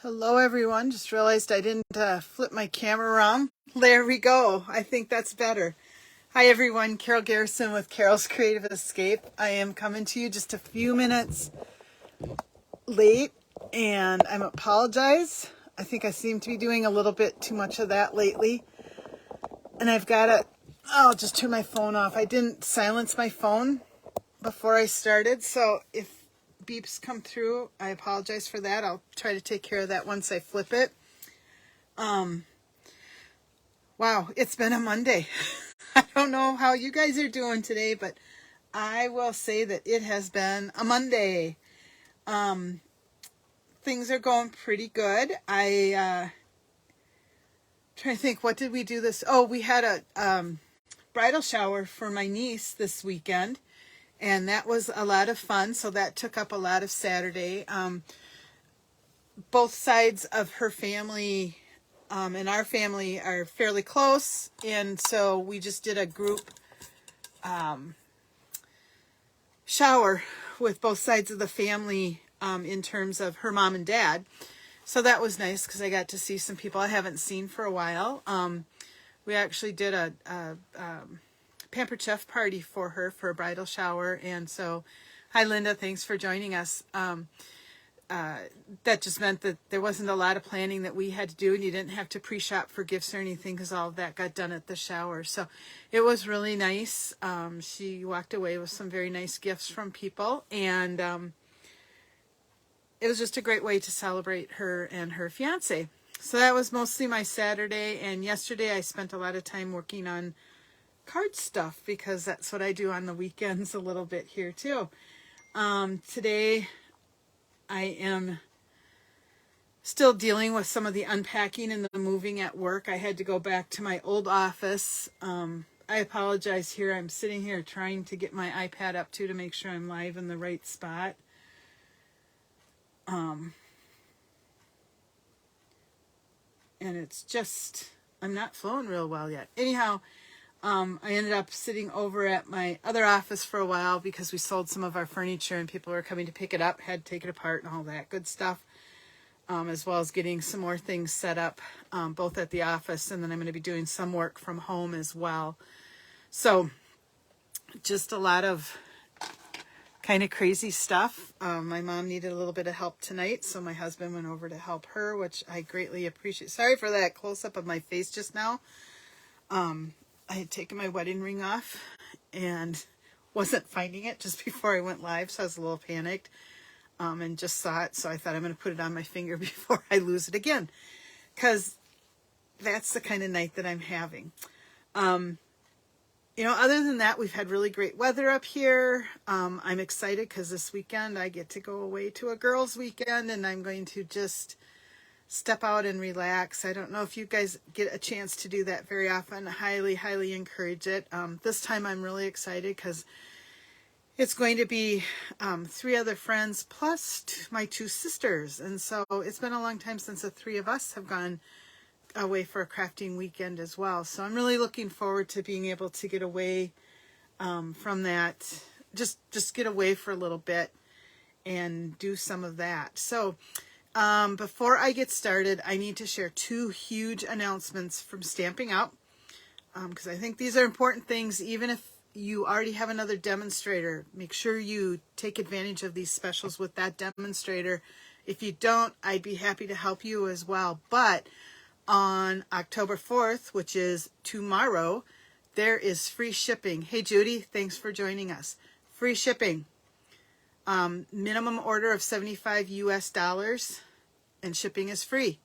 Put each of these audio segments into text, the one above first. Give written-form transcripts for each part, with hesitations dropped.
Hello everyone, just realized I didn't flip my camera around. There we go. I think that's better. Hi everyone, Carol Garrison with Carol's Creative Escape. I am coming to you just a few minutes late and I apologize. I think I seem to be doing a little bit too much of that lately. And I'll just turn my phone off. I didn't silence my phone before I started, so if beeps come through, I apologize for that. I'll try to take care of that once I flip it. Wow, it's been a Monday. I don't know how you guys are doing today, but I will say that it has been a Monday. Things are going pretty good. Trying to think, what did we do this? Oh, we had a bridal shower for my niece this weekend. And that was a lot of fun, so that took up a lot of Saturday. Both sides of her family and our family are fairly close, and so we just did a group shower with both sides of the family in terms of her mom and dad. So that was nice because I got to see some people I haven't seen for a while. We actually did a Pampered Chef party for her for a bridal shower, and so hi Linda, thanks for joining us. That just meant that there wasn't a lot of planning that we had to do, and you didn't have to pre-shop for gifts or anything because all of that got done at the shower. So it was really nice. She walked away with some very nice gifts from people, and it was just a great way to celebrate her and her fiance. So that was mostly my Saturday, and yesterday I spent a lot of time working on card stuff because that's what I do on the weekends a little bit here too. Today I am still dealing with some of the unpacking and the moving at work. I had to go back to my old office. I apologize here. I'm sitting here trying to get my iPad up to make sure I'm live in the right spot. And it's just, I'm not flowing real well yet. Anyhow, I ended up sitting over at my other office for a while because we sold some of our furniture and people were coming to pick it up, had to take it apart and all that good stuff, as well as getting some more things set up, both at the office, and then I'm going to be doing some work from home as well. So just a lot of kind of crazy stuff. My mom needed a little bit of help tonight, so my husband went over to help her, which I greatly appreciate. Sorry for that close-up of my face just now. I had taken my wedding ring off and wasn't finding it just before I went live, so I was a little panicked and just saw it, so I thought I'm going to put it on my finger before I lose it again, because that's the kind of night that I'm having. Other than that, we've had really great weather up here. I'm excited because this weekend I get to go away to a girls' weekend, and I'm going to just step out and relax. I don't know if you guys get a chance to do that very often. I highly, highly encourage it. This time I'm really excited because it's going to be 3 other friends plus my 2 sisters. And so it's been a long time since the 3 of us have gone away for a crafting weekend as well. So I'm really looking forward to being able to get away from that. Just get away for a little bit and do some of that. So before I get started, I need to share 2 huge announcements from Stamping Up, because I think these are important things. Even if you already have another demonstrator, make sure you take advantage of these specials with that demonstrator. If you don't, I'd be happy to help you as well. But on October 4th, which is tomorrow, there is free shipping. Hey Judy, thanks for joining us. Free shipping. Minimum order of $75 US, and shipping is free.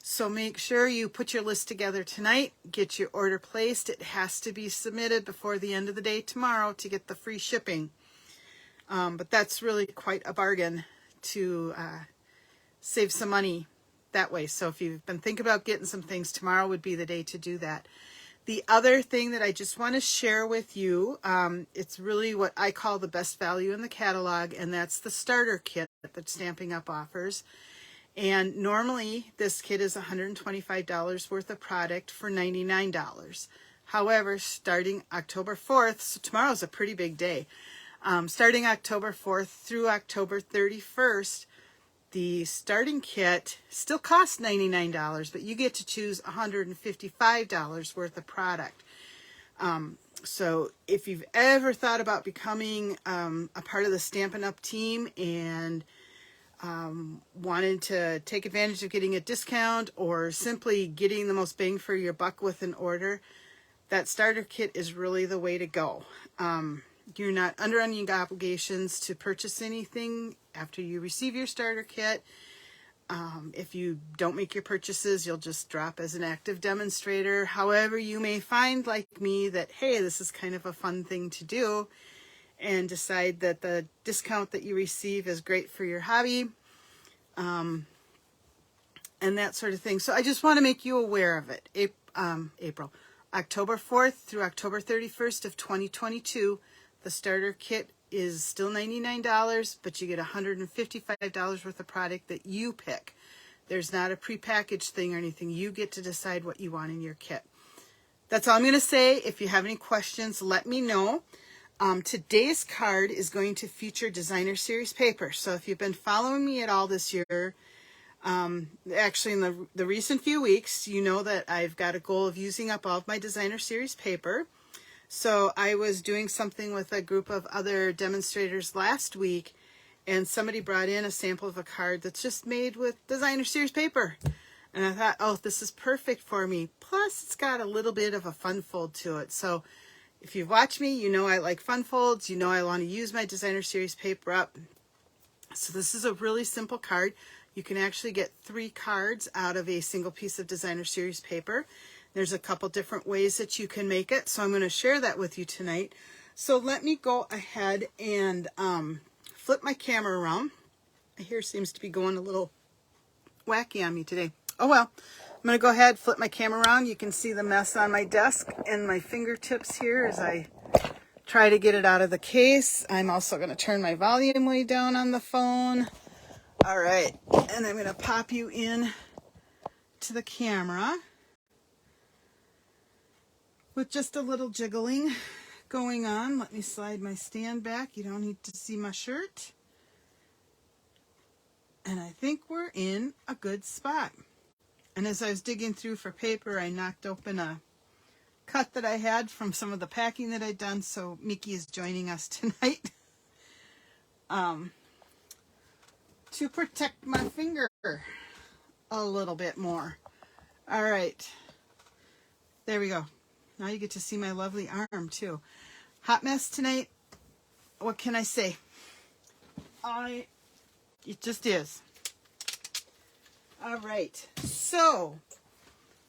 So make sure you put your list together tonight, get your order placed. It has to be submitted before the end of the day tomorrow to get the free shipping. But that's really quite a bargain to save some money that way. So if you've been thinking about getting some things, tomorrow would be the day to do that. The other thing that I just want to share with you, it's really what I call the best value in the catalog, and that's the starter kit that Stamping Up offers. And normally this kit is $125 worth of product for $99. However, starting October 4th, so tomorrow's a pretty big day, starting October 4th through October 31st, the starting kit still costs $99, but you get to choose $155 worth of product. So if you've ever thought about becoming a part of the Stampin' Up! Team and wanted to take advantage of getting a discount or simply getting the most bang for your buck with an order, that starter kit is really the way to go. You're not under any obligations to purchase anything after you receive your starter kit. If you don't make your purchases, you'll just drop as an active demonstrator. However, you may find, like me, that, hey, this is kind of a fun thing to do, and decide that the discount that you receive is great for your hobby, and that sort of thing. So I just want to make you aware of it. October 4th through October 31st of 2022, the starter kit is still $99, but you get $155 worth of product that you pick. There's not a prepackaged thing or anything. You get to decide what you want in your kit. That's all I'm going to say. If you have any questions, let me know. Today's card is going to feature designer series paper. So if you've been following me at all this year, actually in the recent few weeks, you know that I've got a goal of using up all of my designer series paper. So I was doing something with a group of other demonstrators last week, and somebody brought in a sample of a card that's just made with designer series paper. And I thought, oh, this is perfect for me. Plus, it's got a little bit of a fun fold to it. So if you've watched me, you know I like fun folds. You know I want to use my designer series paper up. So this is a really simple card. You can actually get 3 cards out of a single piece of designer series paper. There's a couple different ways that you can make it, so I'm going to share that with you tonight. So let me go ahead and flip my camera around. My hair seems to be going a little wacky on me today. Oh well, I'm going to go ahead, flip my camera around. You can see the mess on my desk and my fingertips here as I try to get it out of the case. I'm also going to turn my volume way down on the phone. All right, and I'm going to pop you in to the camera with just a little jiggling going on. Let me slide my stand back. You don't need to see my shirt. And I think we're in a good spot. And as I was digging through for paper, I knocked open a cut that I had from some of the packing that I'd done. So Mickey is joining us tonight to protect my finger a little bit more. All right. There we go. Now you get to see my lovely arm too. Hot mess tonight. What can I say? It just is. All right. So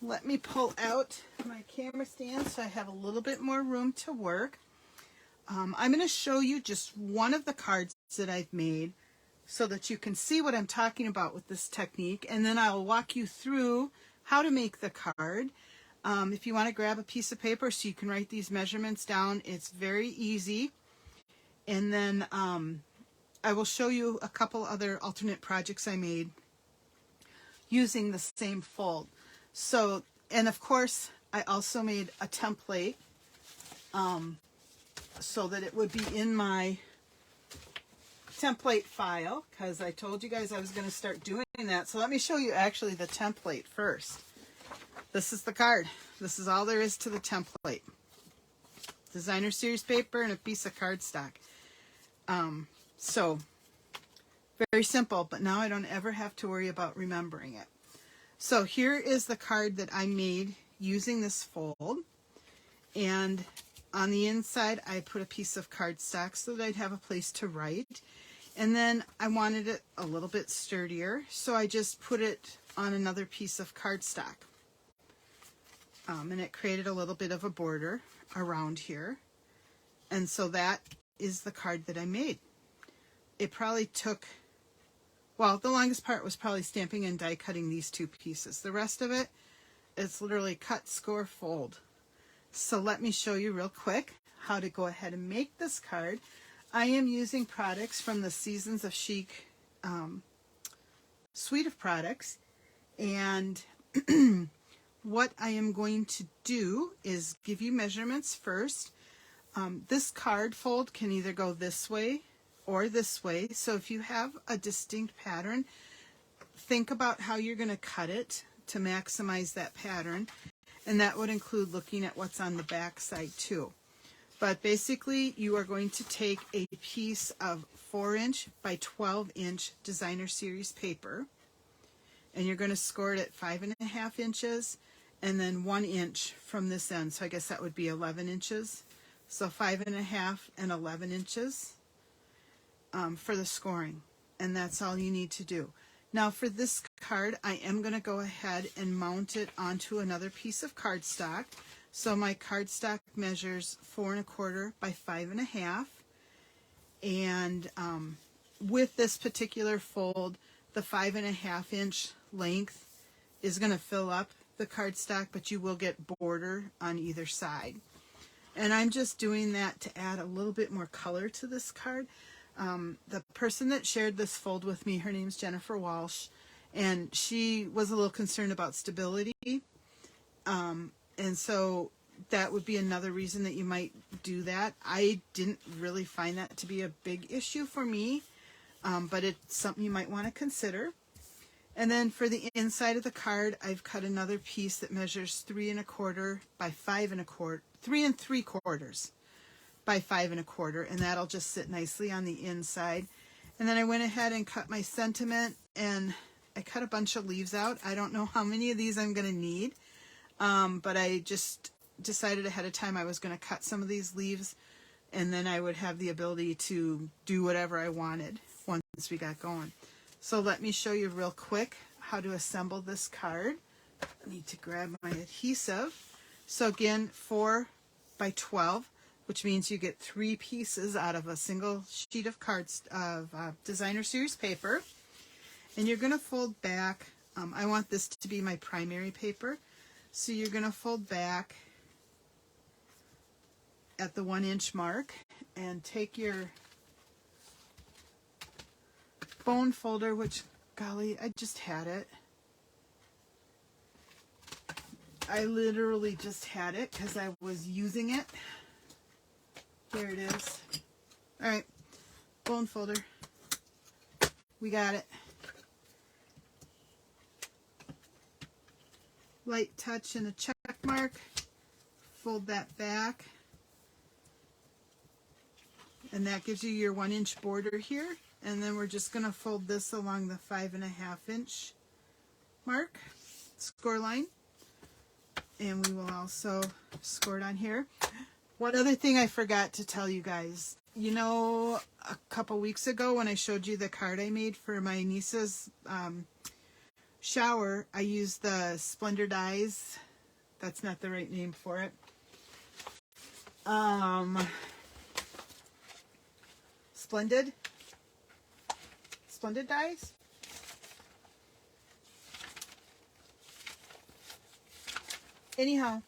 let me pull out my camera stand so I have a little bit more room to work. I'm going to show you just one of the cards that I've made so that you can see what I'm talking about with this technique, and then I'll walk you through how to make the card. If you want to grab a piece of paper so you can write these measurements down, it's very easy. And then I will show you a couple other alternate projects I made using the same fold. So, and of course, I also made a template so that it would be in my template file, because I told you guys I was going to start doing that. So let me show you actually the template first. This is the card. This is all there is to the template. Designer series paper and a piece of cardstock. So very simple, but now I don't ever have to worry about remembering it. So here is the card that I made using this fold. And on the inside, I put a piece of cardstock so that I'd have a place to write. And then I wanted it a little bit sturdier, so I just put it on another piece of cardstock. And it created a little bit of a border around here. And so that is the card that I made. It probably took, well, the longest part was probably stamping and die cutting these 2 pieces. The rest of it, it's literally cut, score, fold. So let me show you real quick how to go ahead and make this card. I am using products from the Seasons of Chic suite of products. And what I am going to do is give you measurements first. This card fold can either go this way or this way. So if you have a distinct pattern, think about how you're going to cut it to maximize that pattern, and that would include looking at what's on the back side too. But basically, you are going to take a piece of 4-inch by 12-inch designer series paper, and you're going to score it at 5.5 inches, and then 1 inch from this end. So I guess that would be 11 inches. So 5.5 and 11 inches for the scoring, and that's all you need to do. Now for this card, I am going to go ahead and mount it onto another piece of cardstock. So my cardstock measures 4.25 by 5.5, and with this particular fold, the 5.5 inch length is going to fill up the cardstock, but you will get border on either side. And I'm just doing that to add a little bit more color to this card. The person that shared this fold with me, her name's Jennifer Walsh, and she was a little concerned about stability. And so that would be another reason that you might do that. I didn't really find that to be a big issue for me, but it's something you might want to consider. And then for the inside of the card, I've cut another piece that measures 3.25 by 5.25, 3 3/4 by 5.25, and that'll just sit nicely on the inside. And then I went ahead and cut my sentiment, and I cut a bunch of leaves out. I don't know how many of these I'm going to need, but I just decided ahead of time I was going to cut some of these leaves, and then I would have the ability to do whatever I wanted once we got going. So let me show you real quick how to assemble this card. I need to grab my adhesive. So again, 4 by 12, which means you get 3 pieces out of a single sheet of cards of designer series paper. And you're going to fold back. I want this to be my primary paper. So you're going to fold back at the 1 inch mark and take your bone folder, which, golly, I just had it. I literally just had it because I was using it. Here it is. All right, bone folder. We got it. Light touch and a check mark. Fold that back. And that gives you your 1 inch border here. And then we're just going to fold this along the 5.5 inch mark, score line. And we will also score it on here. One other thing I forgot to tell you guys. You know, a couple weeks ago when I showed you the card I made for my niece's shower, I used the Splendor dies. That's not the right name for it. Splendid dies? Anyhow,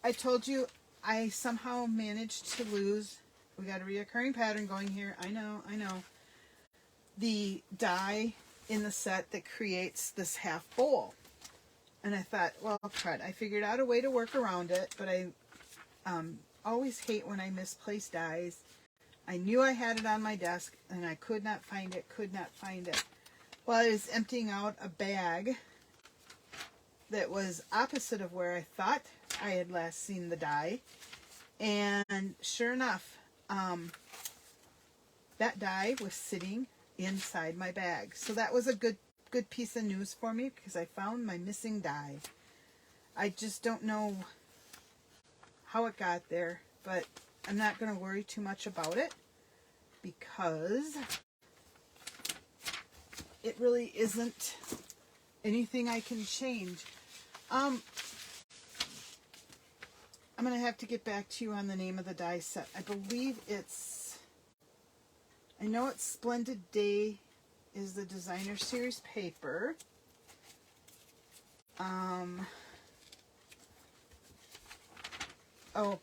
I told you I somehow managed to lose. We got a reoccurring pattern going here. I know. The die in the set that creates this half bowl. And I thought, well, crud. I figured out a way to work around it, but I always hate when I misplace dies. I knew I had it on my desk, and I could not find it, Well, I was emptying out a bag that was opposite of where I thought I had last seen the die. And sure enough, that die was sitting inside my bag. So that was a good piece of news for me because I found my missing die. I just don't know how it got there, but I'm not going to worry too much about it because it really isn't anything I can change. I'm going to have to get back to you on the name of the die set. I believe I know it's Splendid Day is the designer series paper. Oh,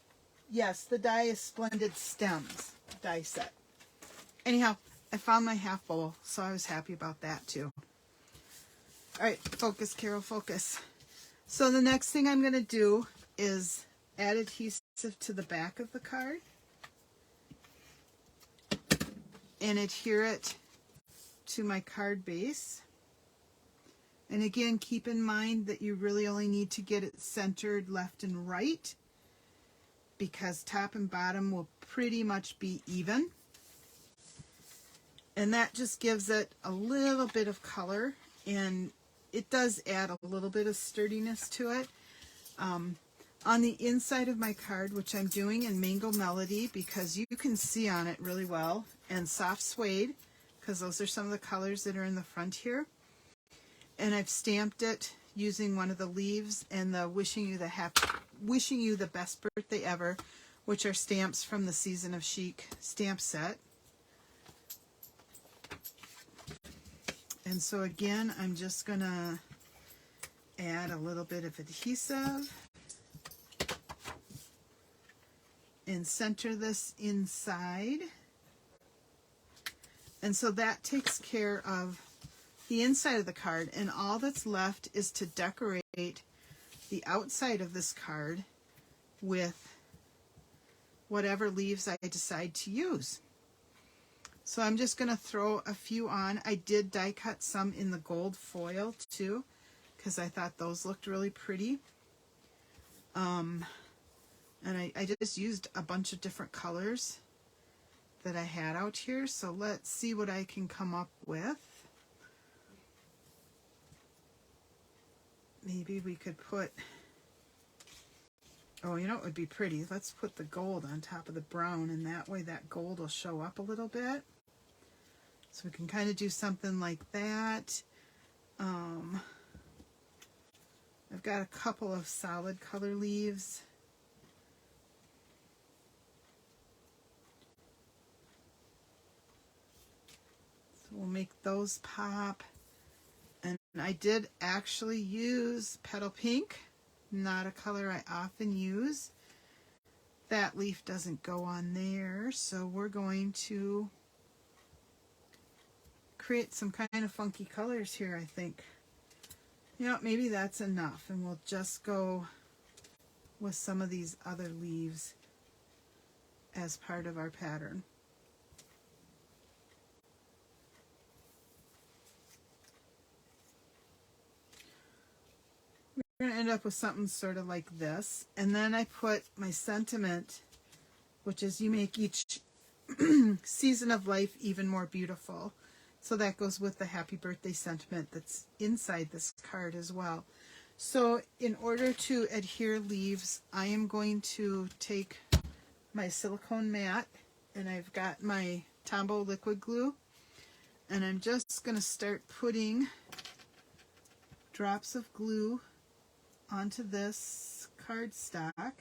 yes, the die is Splendid Stems die set. Anyhow, I found my half bowl, so I was happy about that too. All right, focus, Carol, focus. So the next thing I'm going to do is add adhesive to the back of the card and adhere it to my card base. And again, keep in mind that you really only need to get it centered left and right, because top and bottom will pretty much be even. And that just gives it a little bit of color, and it does add a little bit of sturdiness to it. On the inside of my card, which I'm doing in Mango Melody because you can see on it really well, and Soft Suede, because those are some of the colors that are in the front here. And I've stamped it using one of the leaves and the wishing you the best birthday ever, which are stamps from the Season of Chic stamp set. And so again, I'm just gonna add a little bit of adhesive and center this inside. And so that takes care of the inside of the card, and all that's left is to decorate the outside of this card with whatever leaves I decide to use. So I'm just going to throw a few on. I did die cut some in the gold foil too, because I thought those looked really pretty. And I just used a bunch of different colors that I had out here. So let's see what I can come up with. Maybe we could put, oh, you know what would be pretty? Let's put the gold on top of the brown, and that way that gold will show up a little bit. So we can kind of do something like that. I've got a couple of solid color leaves. So we'll make those pop. And I did actually use Petal Pink, not a color I often use. That leaf doesn't go on there, so we're going to create some kind of funky colors here, I think. You know, maybe that's enough, and we'll just go with some of these other leaves as part of our pattern. We're going to end up with something sort of like this, and then I put my sentiment, which is you make each season of life even more beautiful. So that goes with the happy birthday sentiment that's inside this card as well. So in order to adhere leaves, I am going to take my silicone mat, and I've got my Tombow liquid glue, and I'm just going to start putting drops of glue onto this cardstock.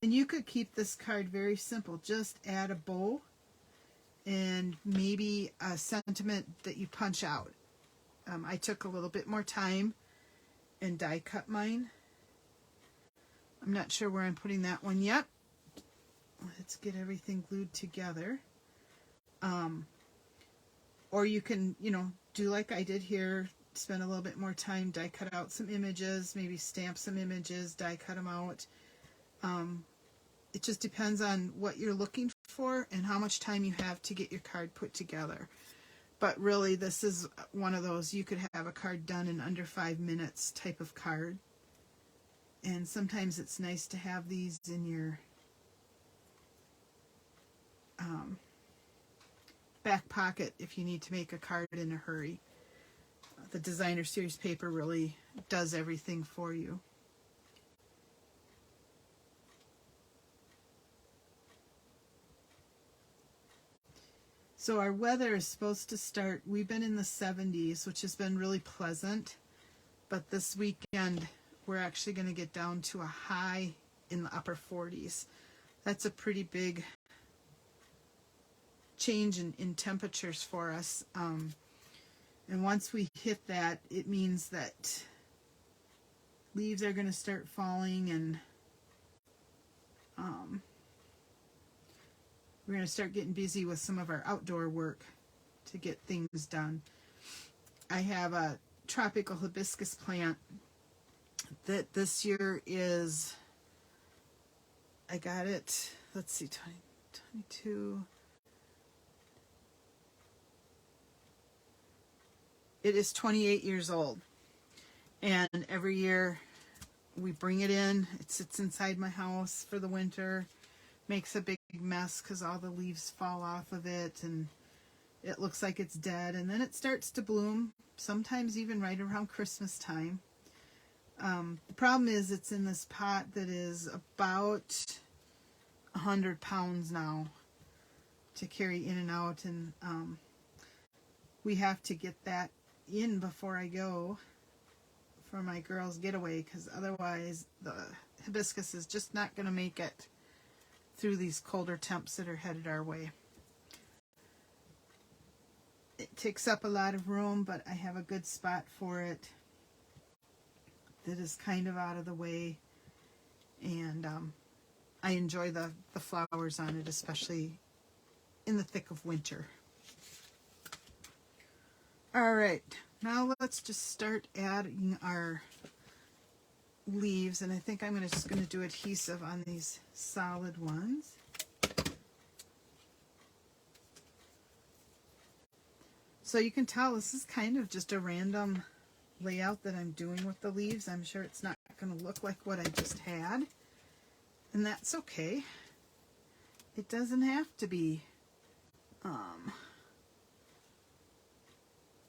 And you could keep this card very simple. Just add a bow and maybe a sentiment that you punch out. I took a little bit more time and die cut mine. I'm not sure where I'm putting that one yet. Let's get everything glued together. Or you can, you know, do like I did here, spend a little bit more time, die cut out some images, maybe stamp some images, die cut them out. It just depends on what you're looking for and how much time you have to get your card put together. But really, this is one of those, you could have a card done in under 5 minutes type of card. And sometimes it's nice to have these in your back pocket if you need to make a card in a hurry. The designer series paper really does everything for you. So our weather is supposed to start, we've been in the 70s, which has been really pleasant, but this weekend we're actually going to get down to a high in the upper 40s. That's a pretty big change in temperatures for us. And once we hit that, it means that leaves are going to start falling, and we're going to start getting busy with some of our outdoor work to get things done. I have a tropical hibiscus plant that this year is, I got it, let's see, 22, It is 28 years old. And every year we bring it in. It sits inside my house for the winter. Makes a big mess because all the leaves fall off of it and it looks like it's dead. And then it starts to bloom, sometimes even right around Christmas time. The problem is it's in this pot that is about 100 pounds now to carry in and out. And we have to get that in before I go for my girls' getaway, because otherwise the hibiscus is just not going to make it through these colder temps that are headed our way. It takes up a lot of room, but I have a good spot for it that is kind of out of the way, and I enjoy the flowers on it, especially in the thick of winter. All right, now let's just start adding our leaves, and I think I'm just going to do adhesive on these solid ones. So you can tell this is kind of just a random layout that I'm doing with the leaves. I'm sure it's not going to look like what I just had, and that's okay. It doesn't have to be.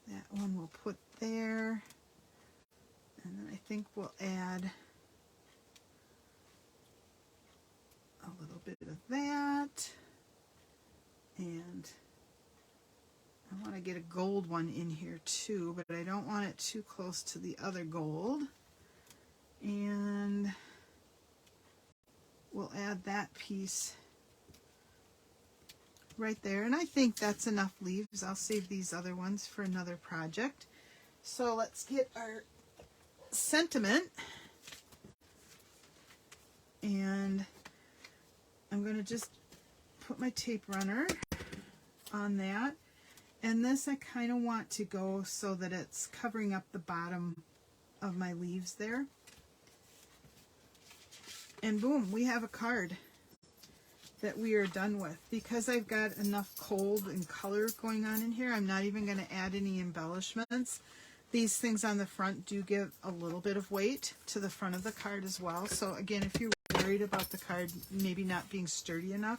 That one we'll put there, and then I think we'll add a little bit of that, and I want to get a gold one in here too, but I don't want it too close to the other gold. And we'll add that piece right there. And I think that's enough leaves. I'll save these other ones for another project. So let's get our sentiment. And I'm going to just put my tape runner on that. And this I kind of want to go so that it's covering up the bottom of my leaves there. And boom, we have a card that we are done with. Because I've got enough cold and color going on in here, I'm not even going to add any embellishments. These things on the front do give a little bit of weight to the front of the card as well. So again, if you're worried about the card maybe not being sturdy enough,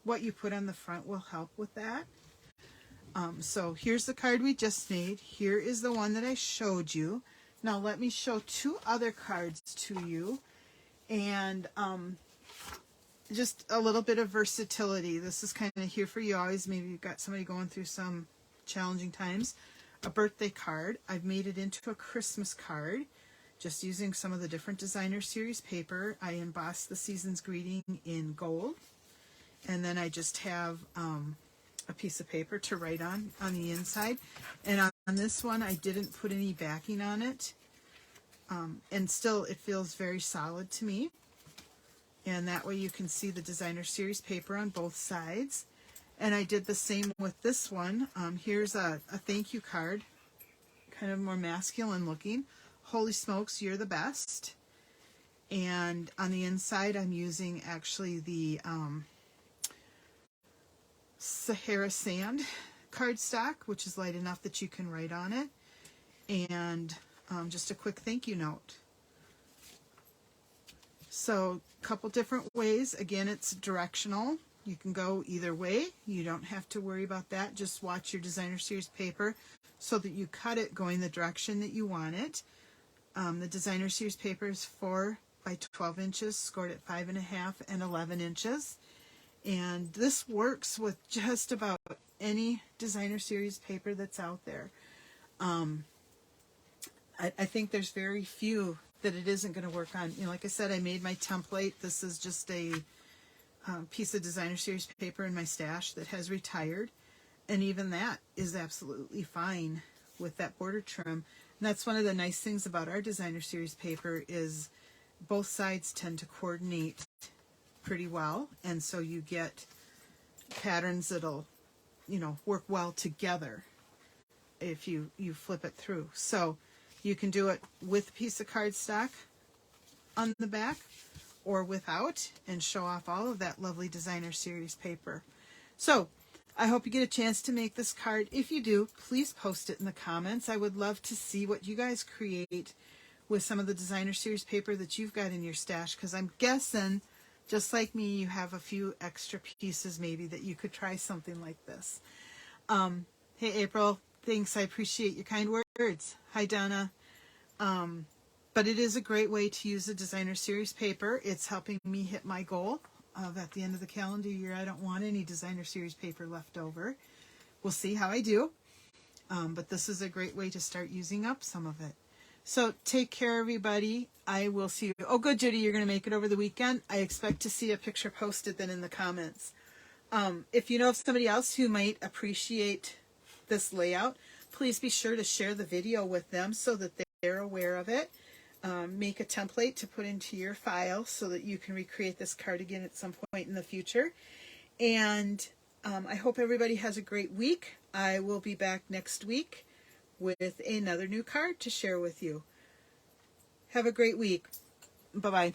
what you put on the front will help with that. So here's the card we just made. Here is the one that I showed you. Now let me show two other cards to you. And just a little bit of versatility. This is kind of here for you always. Maybe you've got somebody going through some challenging times. A birthday card. I've made it into a Christmas card just using some of the different designer series paper. I embossed the season's greeting in gold. And then I just have a piece of paper to write on the inside. And on this one, I didn't put any backing on it. And still, it feels very solid to me. And that way you can see the designer series paper on both sides. And I did the same with this one. Here's a thank you card, kind of more masculine looking. Holy smokes, you're the best. And on the inside, I'm using actually the Sahara Sand cardstock, which is light enough that you can write on it. And just a quick thank you note. So a couple different ways. Again, it's directional. You can go either way. You don't have to worry about that. Just watch your designer series paper so that you cut it going the direction that you want it. The designer series paper is 4 by 12 inches, scored at 5.5 and 11 inches. And this works with just about any designer series paper that's out there. I think there's very few that it isn't going to work on. You know, like I said, I made my template. This is just a piece of designer series paper in my stash that has retired. And even that is absolutely fine with that border trim. And that's one of the nice things about our designer series paper is both sides tend to coordinate pretty well. And so you get patterns that'll, you know, work well together if you flip it through. So you can do it with a piece of cardstock on the back or without and show off all of that lovely designer series paper. So I hope you get a chance to make this card. If you do, please post it in the comments. I would love to see what you guys create with some of the designer series paper that you've got in your stash, because I'm guessing, just like me, you have a few extra pieces maybe that you could try something like this. Hey, April, thanks. I appreciate your kind words. Hi, Donna. But it is a great way to use the designer series paper. It's helping me hit my goal of at the end of the calendar year, I don't want any designer series paper left over. We'll see how I do. But this is a great way to start using up some of it. So take care, everybody. I will see you. Oh, good, Judy, you're going to make it over the weekend. I expect to see a picture posted then in the comments. If you know of somebody else who might appreciate this layout, please be sure to share the video with them so that they're aware of it. Make a template to put into your file so that you can recreate this card again at some point in the future. And I hope everybody has a great week. I will be back next week with another new card to share with you. Have a great week. Bye-bye.